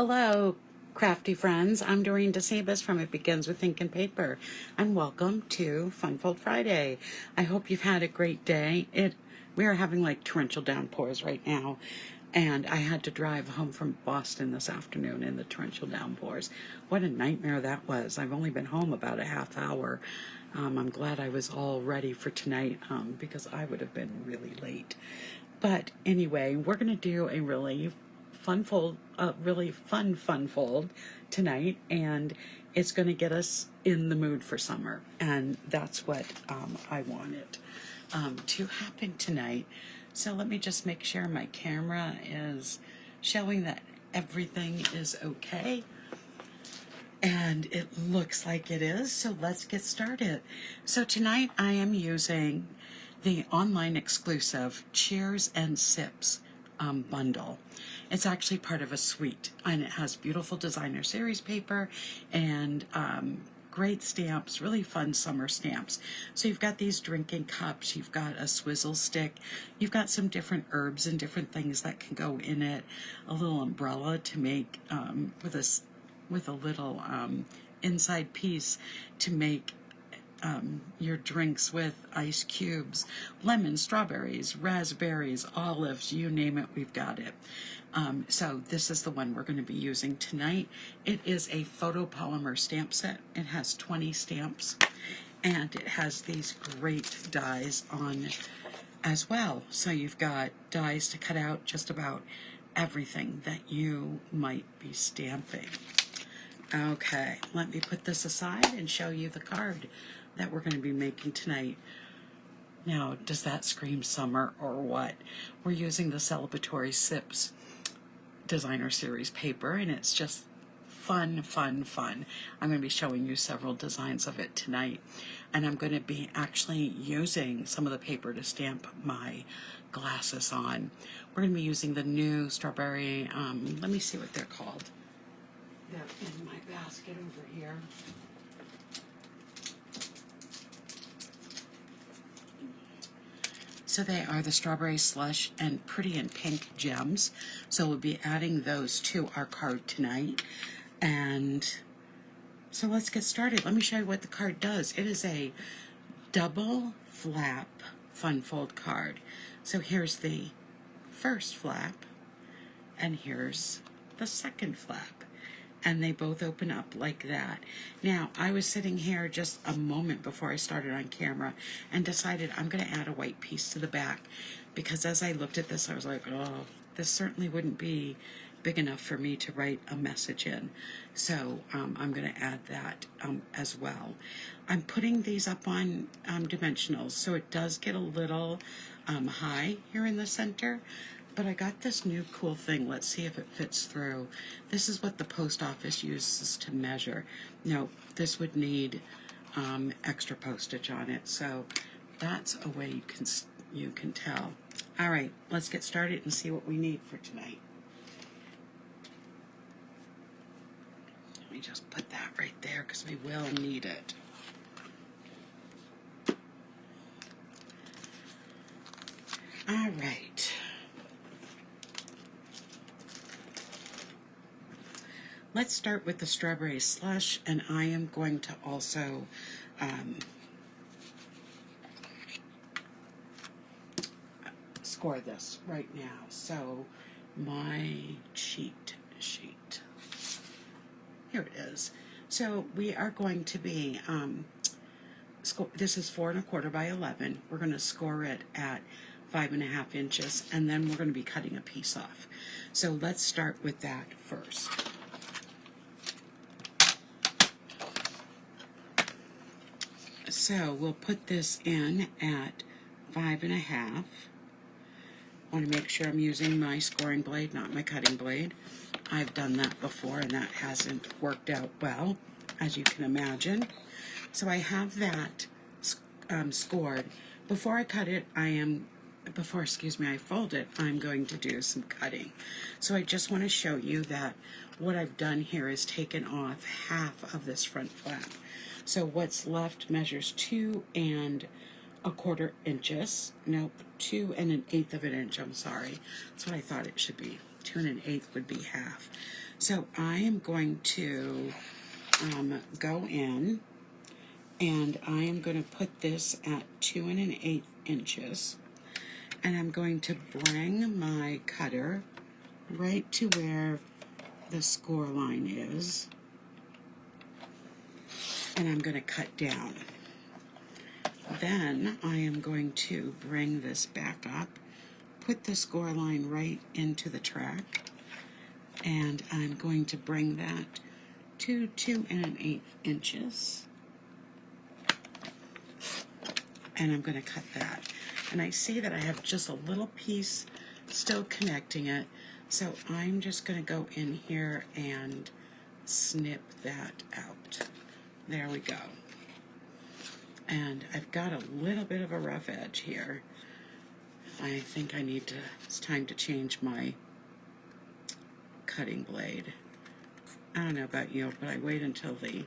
Hello, crafty friends. I'm Dorene Decibus from It Begins with Ink and Paper, and welcome to Funfold Friday. I hope you've had a great day. We are having like torrential downpours right now, and I had to drive home from Boston this afternoon in the torrential downpours. What a nightmare that was. I've only been home about a half hour. I'm glad I was all ready for tonight because I would have been really late. But anyway, we're going to do a really fun fold tonight, and it's going to get us in the mood for summer, and that's what I wanted to happen tonight. So let me just make sure my camera is showing that everything is okay, and it looks like it is, so let's get started. So tonight I am using the online exclusive Cheers and Sips bundle. It's actually part of a suite, and it has beautiful designer series paper and great stamps, really fun summer stamps. So you've got these drinking cups, you've got a swizzle stick, you've got some different herbs and different things that can go in it, a little umbrella to make with a little inside piece to make your drinks with ice cubes, lemons, strawberries, raspberries, olives, you name it, we've got it. So this is the one we're going to be using tonight. It is a photopolymer stamp set. It has 20 stamps, and it has these great dies on as well. So you've got dies to cut out just about everything that you might be stamping. Okay, let me put this aside and show you the card that we're going to be making tonight. Now, does that scream summer or what? We're using the Celebratory Sips designer series paper, and it's just fun. I'm going to be showing you several designs of it tonight, and I'm going to be actually using some of the paper to stamp my glasses on. We're going to be using the new strawberry, let me see what they're called. They're in my basket over here. So they are the Strawberry Slush and Pretty and Pink Gems. So we'll be adding those to our card tonight. And so let's get started. Let me show you what the card does. It is a double flap fun fold card. So here's the first flap, and here's the second flap. And they both open up like that. Now, I was sitting here just a moment before I started on camera and decided I'm going to add a white piece to the back, because as I looked at this, I was like, oh, this certainly wouldn't be big enough for me to write a message in. So I'm going to add that as well. I'm putting these up on dimensionals, so it does get a little high here in the center. But I got this new cool thing. Let's see if it fits through. This is what the post office uses to measure. No, this would need extra postage on it. So that's a way you can tell. All right, let's get started and see what we need for tonight. Let me just put that right there because we will need it. All right. Let's start with the Strawberry Slush, and I am going to also score this right now. So my cheat sheet, here it is. So we are going to be, this is 4 1/4 by 11. We're going to score it at 5 1/2 inches, and then we're going to be cutting a piece off. So let's start with that first. So we'll put this in at 5 1/2. I want to make sure I'm using my scoring blade, not my cutting blade. I've done that before, and that hasn't worked out well, as you can imagine. So I have that scored. Before I cut it, I fold it, I'm going to do some cutting. So I just want to show you that what I've done here is taken off half of this front flap. So what's left measures 2 1/4 inches. Nope, 2 1/8 of an inch, I'm sorry. That's what I thought it should be. 2 1/8 would be half. So I am going to go in, and I am going to put this at 2 1/8 inches, and I'm going to bring my cutter right to where the score line is, and I'm going to cut down. Then I am going to bring this back up, put the score line right into the track, and I'm going to bring that to 2 1/8 inches, and I'm going to cut that. And I see that I have just a little piece still connecting it, so I'm just going to go in here and snip that out. There we go. And I've got a little bit of a rough edge here. I think it's time to change my cutting blade. I don't know about you, but I wait until the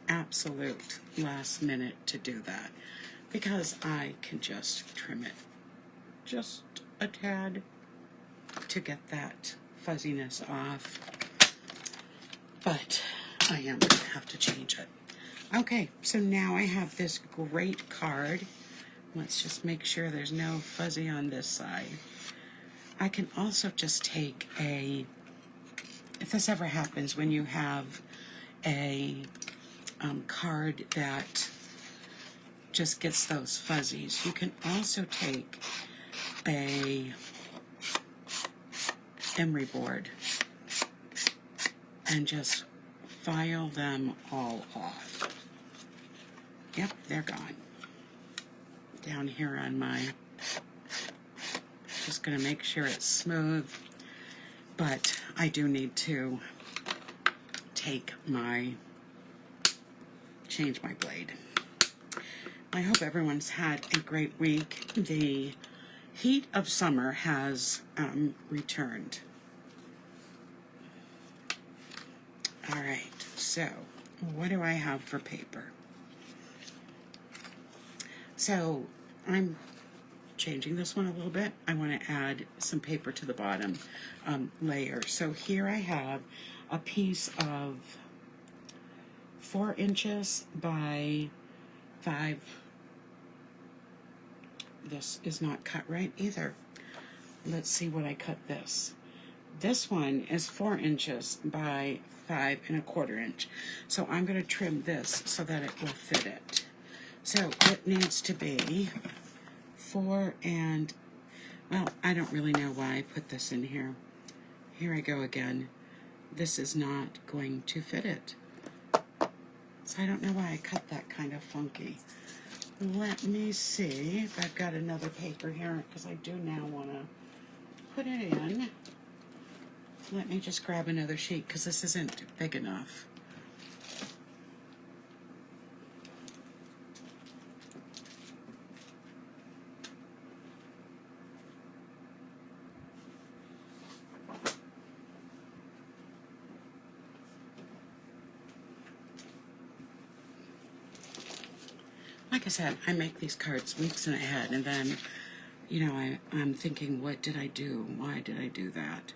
absolute last minute to do that, because I can just trim it just a tad to get that fuzziness off. But I am going to have to change it. Okay, so now I have this great card. Let's just make sure there's no fuzzy on this side. I can also just take if this ever happens when you have a card that just gets those fuzzies, you can also take a emery board and just file them all off. Yep, they're gone. Down here on my, just going to make sure it's smooth, but I do need to change my blade. I hope everyone's had a great week. The heat of summer has returned. All right, so what do I have for paper? So I'm changing this one a little bit. I want to add some paper to the bottom layer. So here I have a piece of 4 inches by 5. This is not cut right either. Let's see what I cut this. This one is 4 inches by 5 1/4 inch. So I'm going to trim this so that it will fit it. So it needs to be 4 and, well, I don't really know why I put this in here. Here I go again. This is not going to fit it. So I don't know why I cut that kind of funky. Let me see if I've got another paper here, because I do now want to put it in. Let me just grab another sheet, because this isn't big enough. Like I said, I make these cards weeks in ahead, and then, you know, I'm thinking, what did I do? Why did I do that?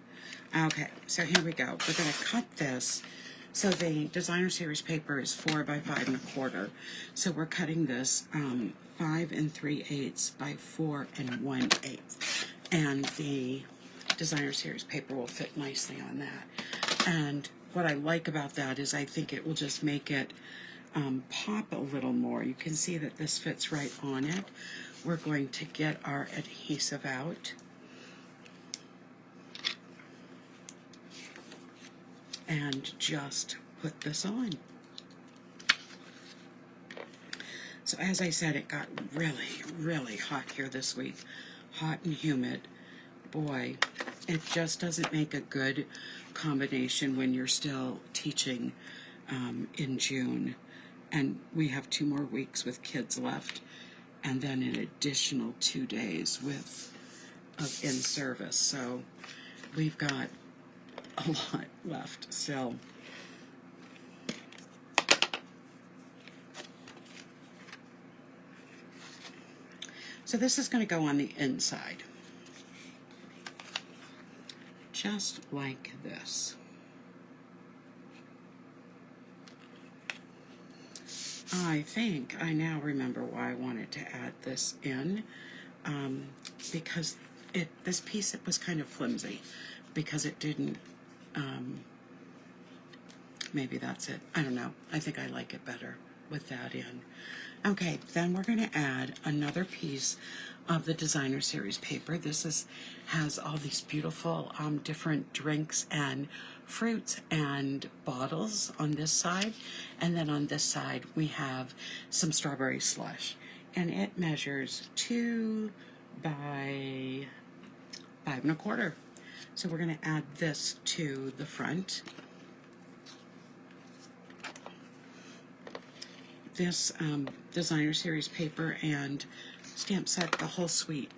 Okay, so here we go. We're going to cut this. So the designer series paper is 4 by 5 1/4. So we're cutting this 5 3/8 by 4 1/8. And the designer series paper will fit nicely on that. And what I like about that is I think it will just make it pop a little more. You can see that this fits right on it. We're going to get our adhesive out. And just put this on. So as I said, it got really, really hot here this week. Hot and humid. Boy, it just doesn't make a good combination when you're still teaching in June. And we have 2 more weeks with kids left, and then an additional 2 days of in-service. So we've got a lot left still. So this is going to go on the inside, just like this. I think I now remember why I wanted to add this in, because this piece, it was kind of flimsy, because it didn't, maybe that's it. I don't know. I think I like it better with that in. Okay, then we're going to add another piece of the designer series paper. This has all these beautiful different drinks and fruits and bottles on this side, and then on this side we have some strawberry slush, and it measures 2 by 5 1/4. So we're going to add this to the front. This designer series paper and stamp set, the whole suite,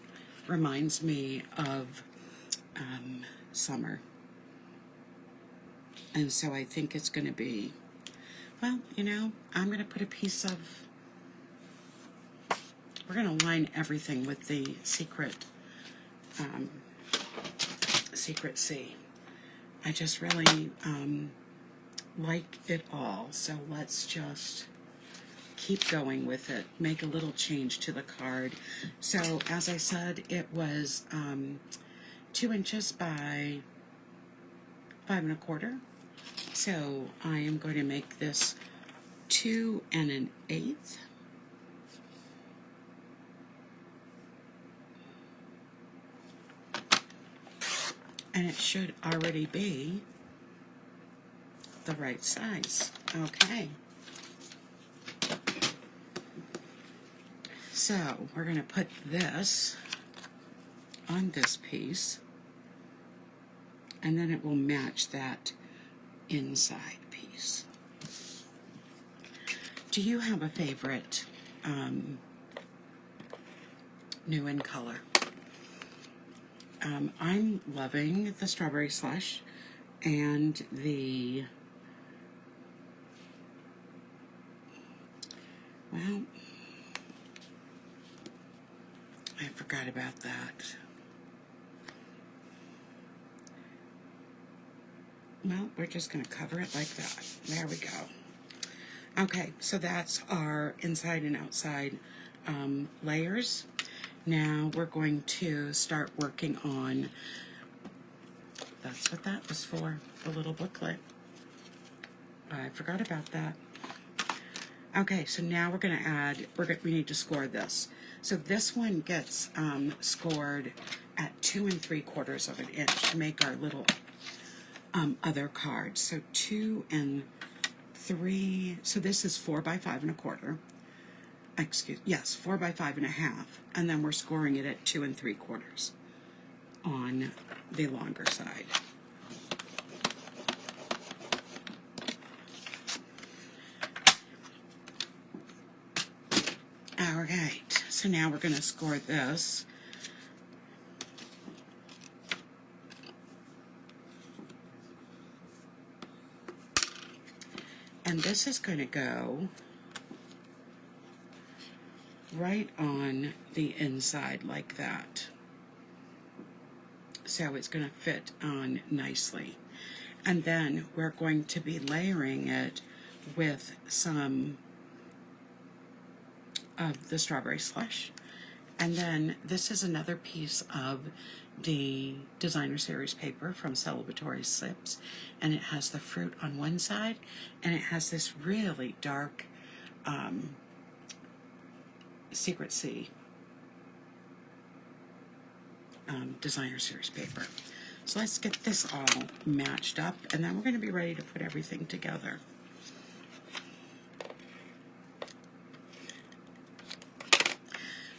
reminds me of summer. And so I think it's going to be, well, you know, I'm going to put a piece of, we're going to line everything with the Secret Sea. I just really like it all, so let's just keep going with it, make a little change to the card. So as I said, it was 2 inches by 5 1/4. So I am going to make this 2 1/8. And it should already be the right size. Okay. So we're going to put this on this piece, and then it will match that inside piece. Do you have a favorite new in color? I'm loving the strawberry slush and the, well, I forgot about that. Well, we're just going to cover it like that. There we go. Okay, so that's our inside and outside layers. Now we're going to start working on, that's what that was for, the little booklet. I forgot about that. Okay, so now we're going to add, we need to score this. So this one gets scored at 2 3/4 of an inch to make our little other cards. So 2 and 3, so this is 4 by 5 1/4. Yes, 4 by 5 1/2, and then we're scoring it at 2 3/4 on the longer side. All right, so now we're going to score this. And this is going to go right on the inside like that. So it's going to fit on nicely. And then we're going to be layering it with some of the strawberry slush. And then this is another piece of the designer series paper from Celebratory Slips, and it has the fruit on one side, and it has this really dark Secret Sea designer series paper. So let's get this all matched up, and then we're going to be ready to put everything together.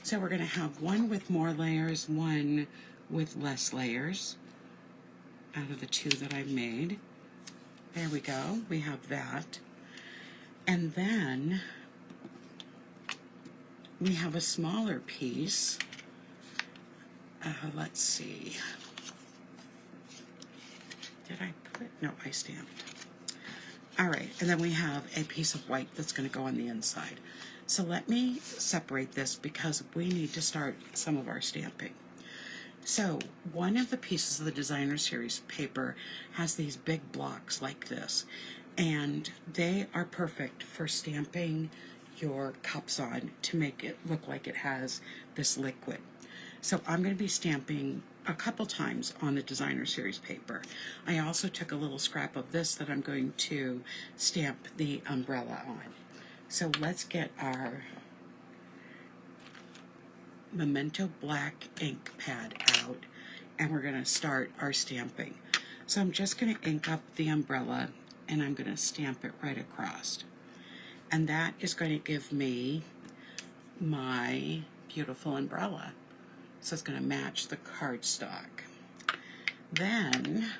So we're going to have one with more layers, one with less layers out of the 2 that I've made. There we go. We have that. And then we have a smaller piece. Let's see. Did I put? No, I stamped. All right, and then we have a piece of white that's going to go on the inside. So let me separate this because we need to start some of our stamping. So one of the pieces of the designer series paper has these big blocks like this, and they are perfect for stamping your cups on to make it look like it has this liquid. So I'm going to be stamping a couple times on the designer series paper. I also took a little scrap of this that I'm going to stamp the umbrella on. So let's get our Memento black ink pad out, and we're going to start our stamping. So I'm just going to ink up the umbrella, and I'm going to stamp it right across. And that is going to give me my beautiful umbrella. So it's going to match the cardstock. Then,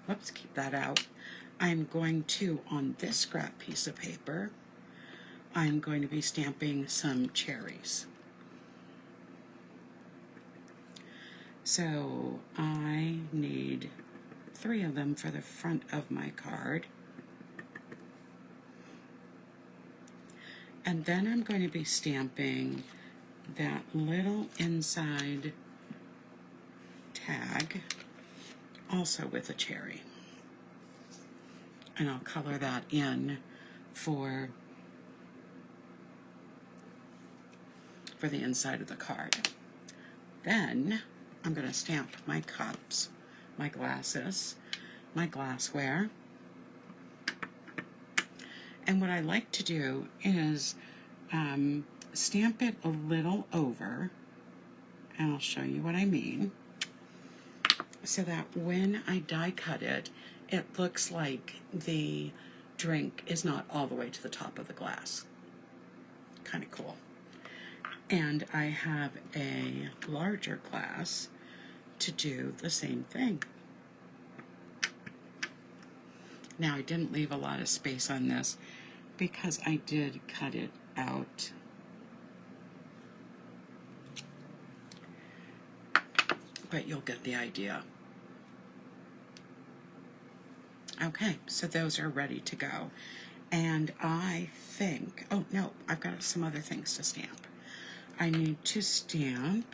whoops, keep that out. I'm going to, on this scrap piece of paper, I'm going to be stamping some cherries. So I need 3 of them for the front of my card. And then I'm going to be stamping that little inside tag, also with a cherry. And I'll color that in for the inside of the card. Then I'm going to stamp my cups, my glasses, my glassware. And what I like to do is stamp it a little over, and I'll show you what I mean, so that when I die cut it, it looks like the drink is not all the way to the top of the glass. Kind of cool. And I have a larger glass to do the same thing. Now, I didn't leave a lot of space on this because I did cut it out. But you'll get the idea. Okay, so those are ready to go. And I think, oh no, I've got some other things to stamp. I need to stamp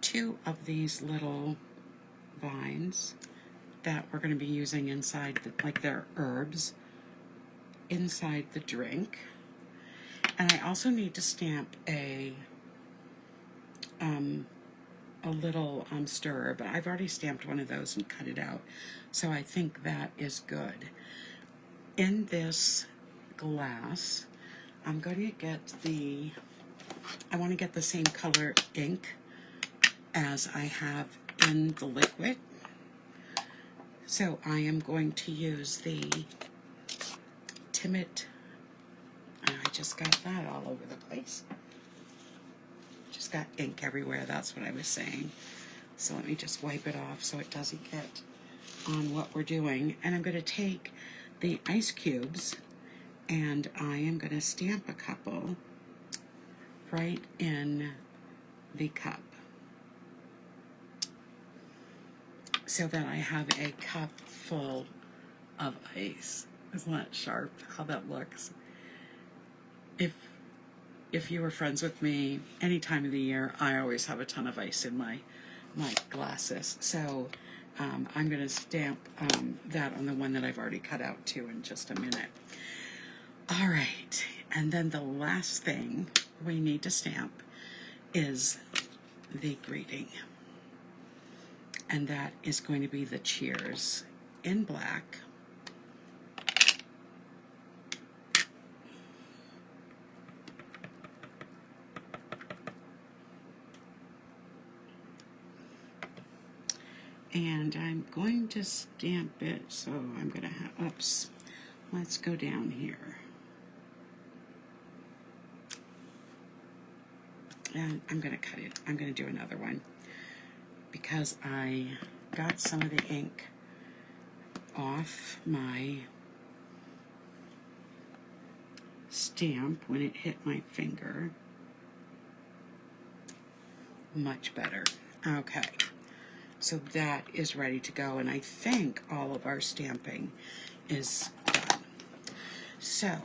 2 of these little vines that we're going to be using inside, like they're herbs, inside the drink. And I also need to stamp a little stirrer, but I've already stamped one of those and cut it out, so I think that is good. In this glass, I'm going to get I want to get the same color ink as I have in the liquid. So I am going to use the Timid, I just got that all over the place. Just got ink everywhere, that's what I was saying. So let me just wipe it off so it doesn't get on what we're doing. And I'm going to take the ice cubes and I am going to stamp a couple right in the cup, so that I have a cup full of ice. Isn't that sharp how that looks? If you were friends with me any time of the year, I always have a ton of ice in my glasses. So I'm going to stamp that on the one that I've already cut out too in just a minute. All right, and then the last thing we need to stamp is the greeting. And that is going to be the cheers in black. And I'm going to stamp it, so I'm going to have, oops, let's go down here. And I'm going to cut it. I'm going to do another one, because I got some of the ink off my stamp when it hit my finger. Much better. Okay, so that is ready to go, and I think all of our stamping is done. So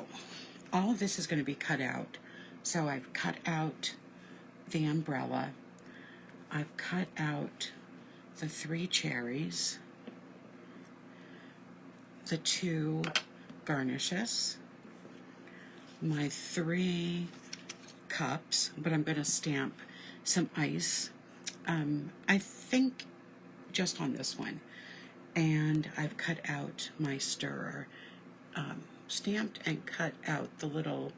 all of this is going to be cut out. So I've cut out the umbrella. I've cut out the 3 cherries, the 2 garnishes, my 3 cups, but I'm going to stamp some ice. I think just on this one. And I've cut out my stirrer, stamped and cut out the little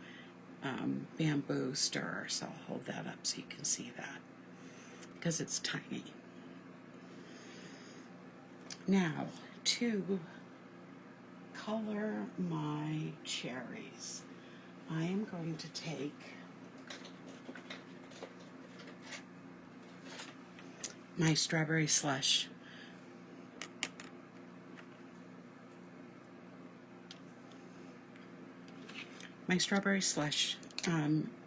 bamboo stirrer. So I'll hold that up so you can see that, because it's tiny. Now, to color my cherries, I am going to take my strawberry slush. My strawberry slush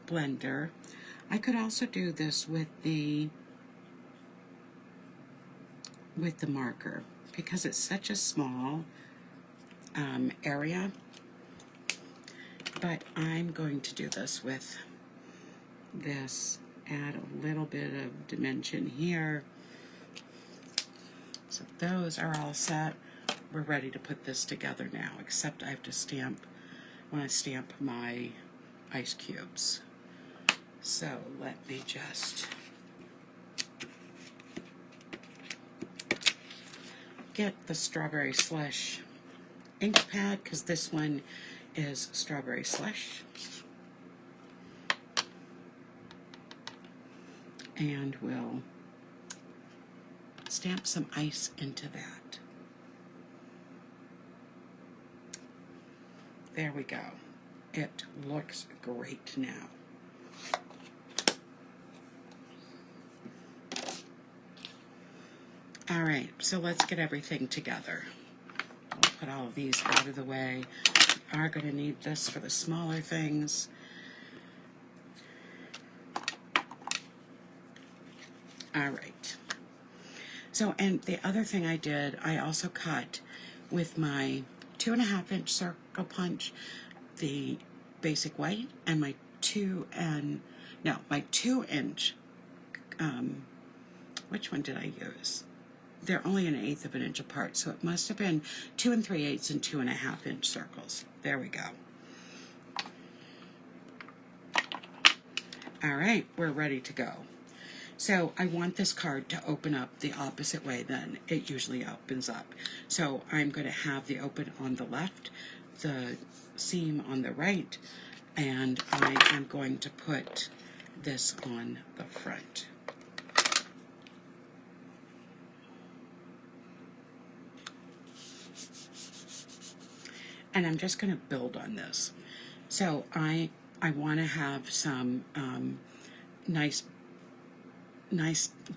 blender. I could also do this with the marker, because it's such a small area, but I'm going to do this with this. Add a little bit of dimension here. So those are all set. We're ready to put this together now, except I have to stamp my ice cubes. So let me just get the strawberry slush ink pad, because this one is strawberry slush. And we'll stamp some ice into that. There we go. It looks great now. All right, so let's get everything together. I'll put all of these out of the way. We are going to need this for the smaller things. All right. So, and the other thing I did, I also cut with my 2.5-inch circle punch, the basic white, and my 2-inch, which one did I use? They're only 1/8 of an inch apart, so it must have been 2 3/8 and 2.5-inch circles. There we go. All right, we're ready to go. So I want this card to open up the opposite way than it usually opens up. So I'm going to have the open on the left, the seam on the right, and I am going to put this on the front. And I'm just going to build on this. So I want to have some nice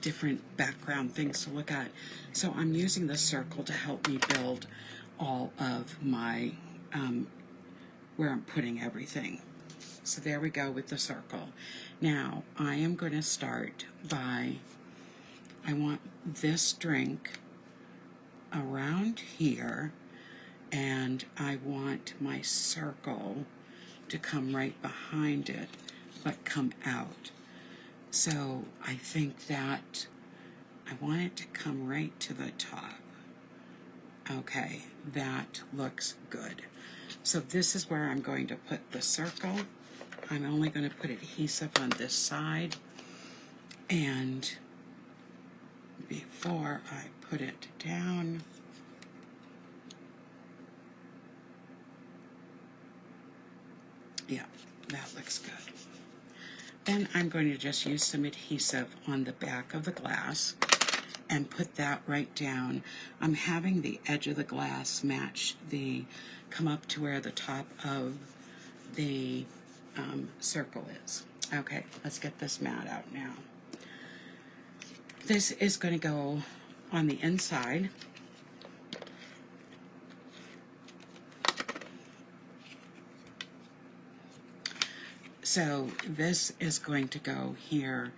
different background things to look at. So I'm using the circle to help me build all of my where I'm putting everything. So there we go with the circle. Now I am going to start by, I want this drink around here, and I want my circle to come right behind it but come out. So I think that I want it to come right to the top. Okay, that looks good. So this is where I'm going to put the circle. I'm only going to put adhesive on this side, and before I put it down, yeah, that looks good. Then I'm going to just use some adhesive on the back of the glass and put that right down. I'm having the edge of the glass match come up to where the top of the circle is. Okay, let's get this mat out now. This is going to go on the inside. So this is going to go here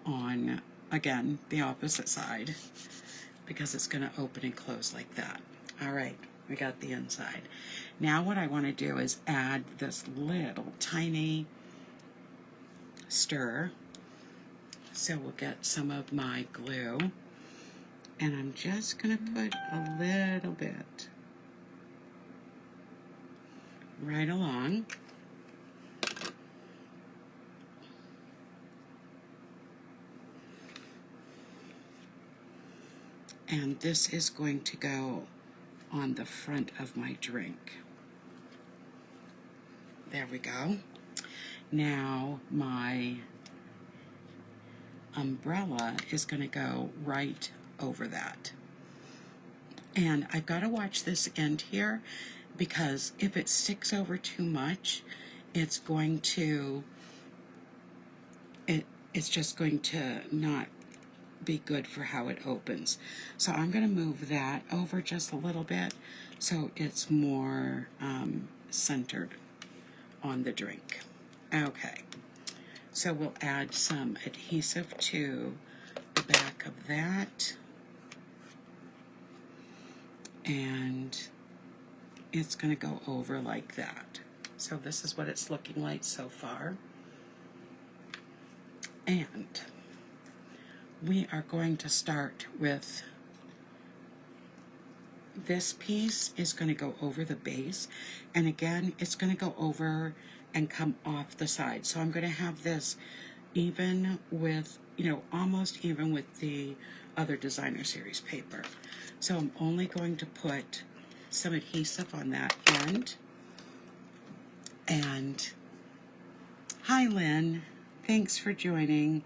on, again, the opposite side, because it's going to open and close like that. All right, we got the inside. Now what I want to do is add this little tiny stir. So we'll get some of my glue, and I'm just going to put a little bit right along. And this is going to go on the front of my drink. There we go. Now my umbrella is going to go right over that. And I've got to watch this end here, because if it sticks over too much, it's going to, it's just going to not be good for how it opens. So I'm going to move that over just a little bit so it's more centered on the drink. Okay, so we'll add some adhesive to the back of that, and it's going to go over like that. So this is what it's looking like so far. And we are going to start with this piece is going to go over the base, and again it's going to go over and come off the side. So I'm going to have this even with, you know, almost even with the other designer series paper. So I'm only going to put some adhesive on that end. And hi Lynn, thanks for joining.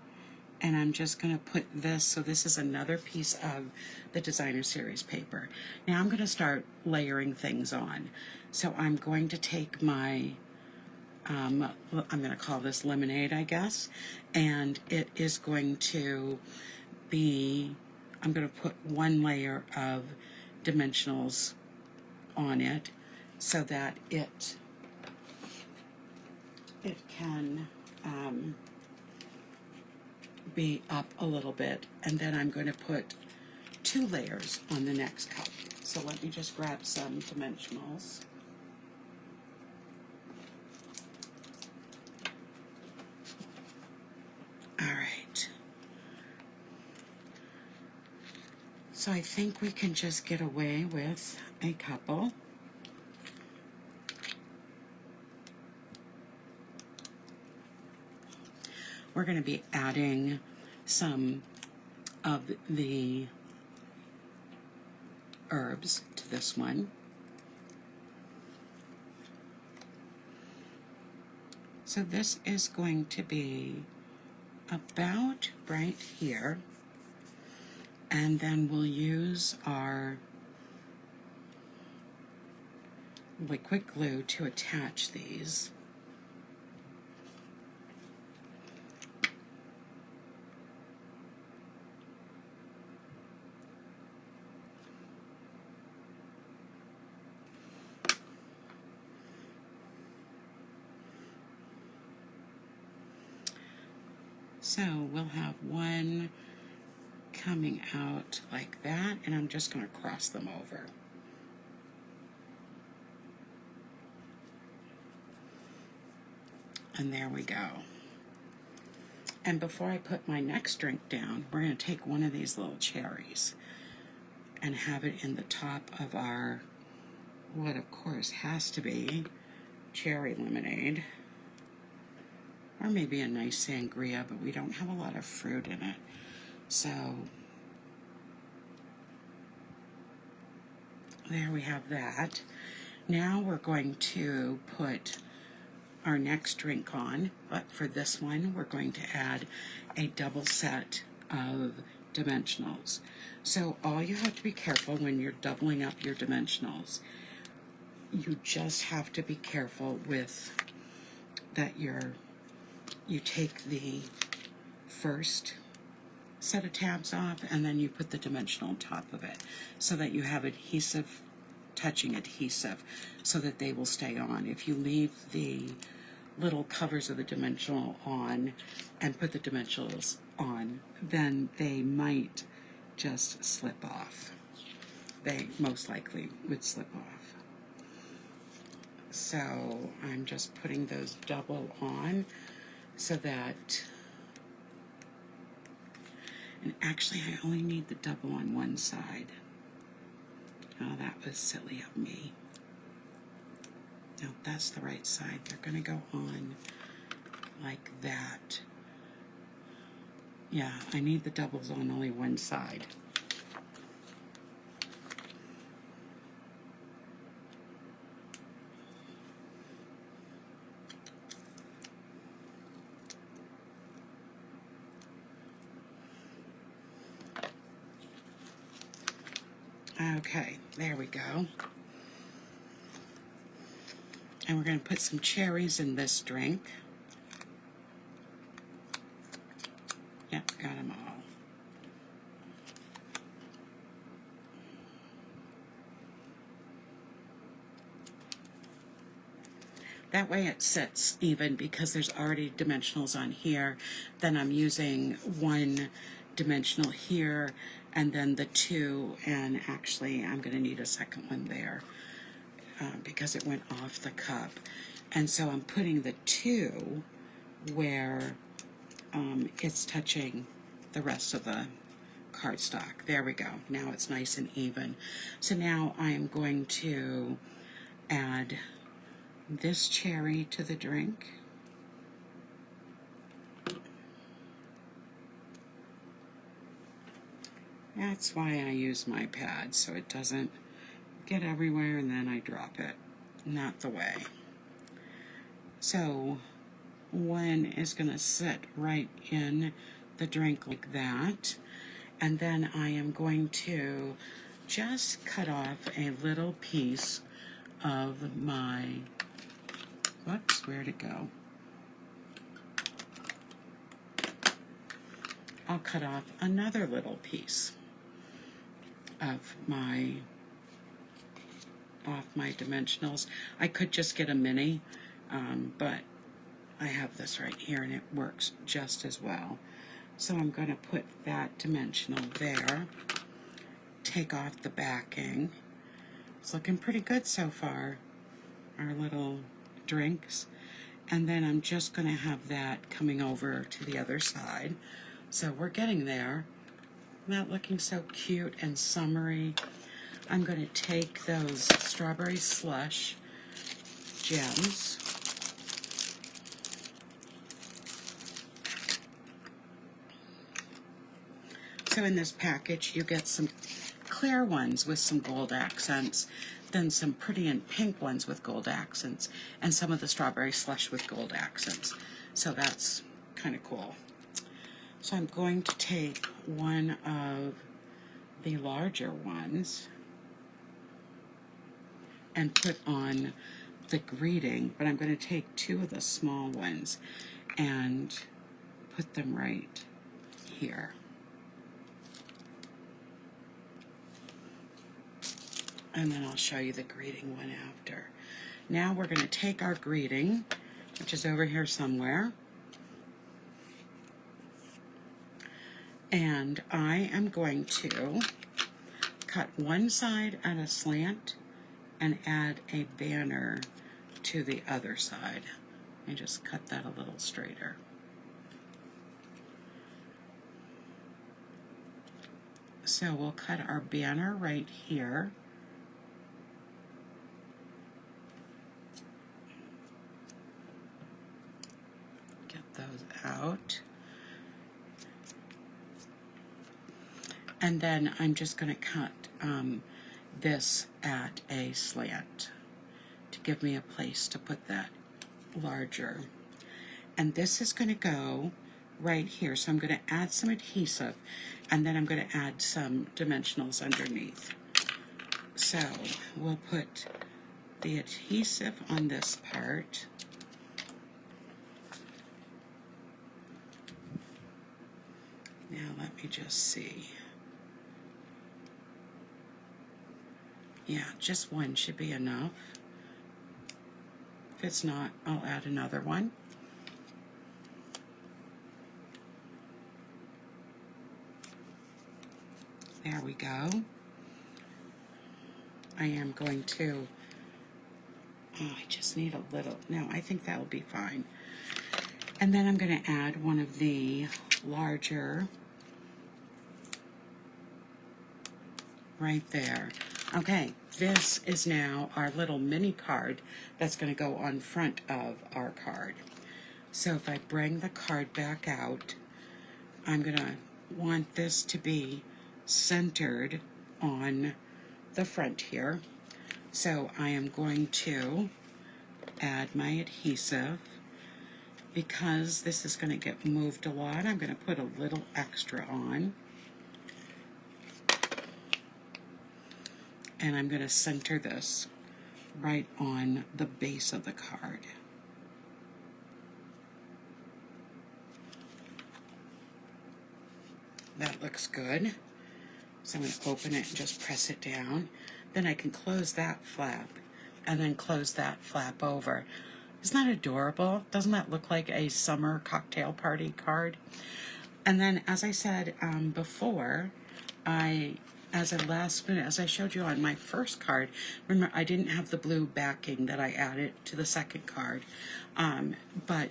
And I'm just going to put this, so this is another piece of the designer series paper. Now I'm going to start layering things on. So I'm going to take my, I'm going to call this lemonade, I guess, and it is going to be, I'm going to put one layer of dimensionals on it so that it can be up a little bit, and then I'm going to put 2 layers on the next cup. So let me just grab some dimensionals. All right. So I think we can just get away with a couple. We're going to be adding some of the herbs to this one. So this is going to be about right here, and then we'll use our liquid glue to attach these. So we'll have one coming out like that, and I'm just going to cross them over. And there we go. And before I put my next drink down, we're going to take one of these little cherries and have it in the top of our, what of course has to be cherry lemonade. Or maybe a nice sangria, but we don't have a lot of fruit in it. So there we have that. Now we're going to put our next drink on, but for this one we're going to add a double set of dimensionals. So all you have to be careful when you're doubling up your dimensionals, you just have to be careful with that you take the first set of tabs off and then you put the dimensional on top of it so that you have adhesive touching adhesive so that they will stay on. If you leave the little covers of the dimensional on and put the dimensionals on, then they might just slip off. They most likely would slip off. So I'm just putting those double on so that, and actually I only need the double on one side. Oh, that was silly of me. No, that's the right side. They're going to go on like that. Yeah, I need the doubles on only one side. Okay, there we go. And we're going to put some cherries in this drink. Yep, got them all. That way it sits even because there's already dimensionals on here. Then I'm using one dimensional here and then the two, and actually I'm going to need a second one there because it went off the cup. And so I'm putting the two where it's touching the rest of the cardstock. There we go. Now it's nice and even. So now I am going to add this cherry to the drink. That's why I use my pad, so it doesn't get everywhere and then I drop it. Not the way. So one is going to sit right in the drink like that, and then I am going to just cut off a little piece of my, whoops, where'd it go? I'll cut off another little piece of my dimensionals. I could just get a mini, but I have this right here and it works just as well. So I'm going to put that dimensional there, take off the backing. It's looking pretty good so far, our little drinks. And then I'm just going to have that coming over to the other side. So we're getting there. Not looking so cute and summery. I'm going to take those strawberry slush gems. So in this package you get some clear ones with some gold accents, then some pretty and pink ones with gold accents, and some of the strawberry slush with gold accents. So that's kind of cool. So I'm going to take one of the larger ones and put on the greeting, but I'm going to take two of the small ones and put them right here. And then I'll show you the greeting one after. Now we're going to take our greeting, which is over here somewhere, and I am going to cut one side at a slant and add a banner to the other side. And just cut that a little straighter. So we'll cut our banner right here. Get those out. And then I'm just going to cut this at a slant to give me a place to put that larger. And this is going to go right here. So I'm going to add some adhesive, and then I'm going to add some dimensionals underneath. So we'll put the adhesive on this part. Now let me just see. Yeah, just one should be enough. If it's not, I'll add another one. There we go. I am going to, I just need a little, no, I think that will be fine. And then I'm going to add one of the larger right there. Okay, this is now our little mini card that's going to go on front of our card. So if I bring the card back out, I'm going to want this to be centered on the front here. So I am going to add my adhesive. Because this is going to get moved a lot, I'm going to put a little extra on. And I'm going to center this right on the base of the card. That looks good. So I'm going to open it and just press it down. Then I can close that flap and then close that flap over. Isn't that adorable? Doesn't that look like a summer cocktail party card? And then, as I said before, as I showed you on my first card, remember I didn't have the blue backing that I added to the second card, but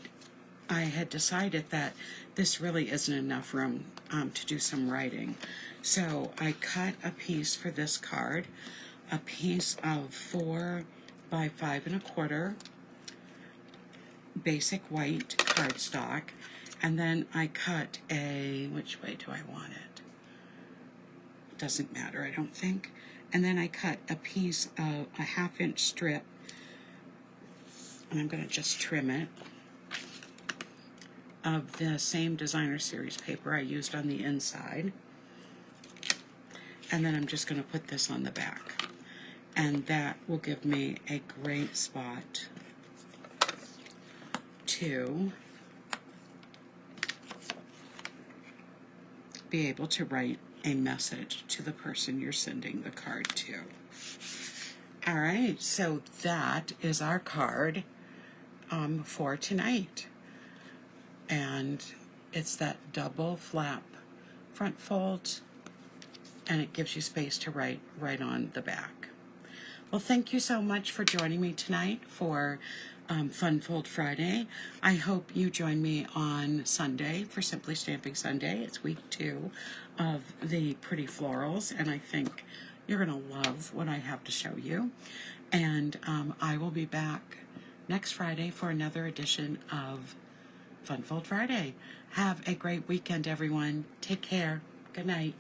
I had decided that this really isn't enough room to do some writing. So I cut a piece for this card, a piece of 4 by 5 1/4 basic white cardstock, and then I cut which way do I want it? Doesn't matter, I don't think. And then I cut a piece of a 1/2 inch strip, and I'm going to just trim it, of the same designer series paper I used on the inside. And then I'm just going to put this on the back, and that will give me a great spot to be able to write a message to the person you're sending the card to. All right, so that is our card for tonight. And it's that double flap front fold, and it gives you space to write right on the back. Well, thank you so much for joining me tonight for Fun Fold Friday. I hope you join me on Sunday for Simply Stamping Sunday. It's week 2 of the Pretty Florals, and I think you're going to love what I have to show you. And I will be back next Friday for another edition of Fun Fold Friday. Have a great weekend, everyone. Take care. Good night.